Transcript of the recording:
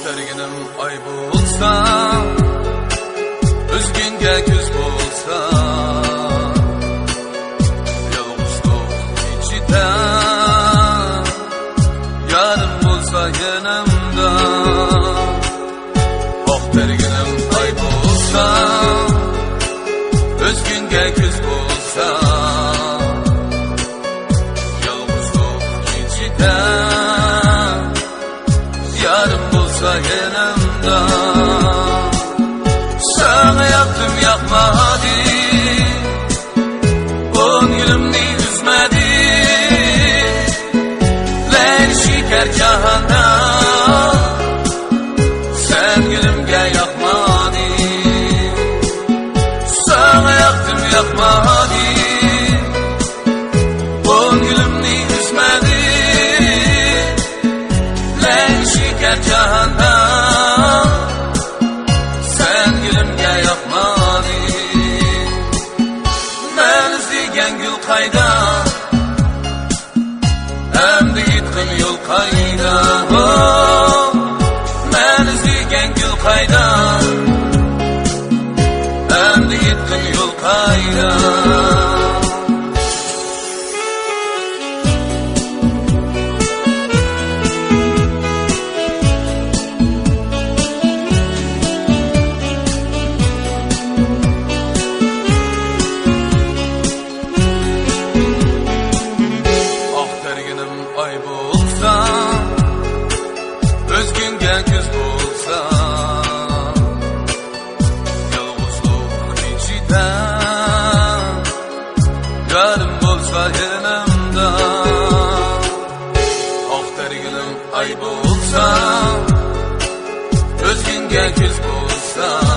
Terginim ay bulsa, üzgünge küz bulsa, yolg'izlik ichida yarim bulsa yanimda. Oq terginim ay bulsa, üzgünge küz bulsa, yolg'izlik ichida yarim bulsa yanımda. Sana yaktım yakmadı, ko'nglimni üzmedi, len şeker cahanda sen gülümge yakmadı. Sana yaktım yakmadı, ko'nglimni üzmedi, len şeker cahanda sen gülümge yakmadı. Men izleyen gül kayda, endi gittim yol kayda. Oh, men izleyen gül kayda, endi gittim yol kayda. Ay bulsa, özgünge küz bulsa, yolg'izlik ichida yarim bulsa yanimda. Oq terginim ay bulsa, özgünge küz bulsa.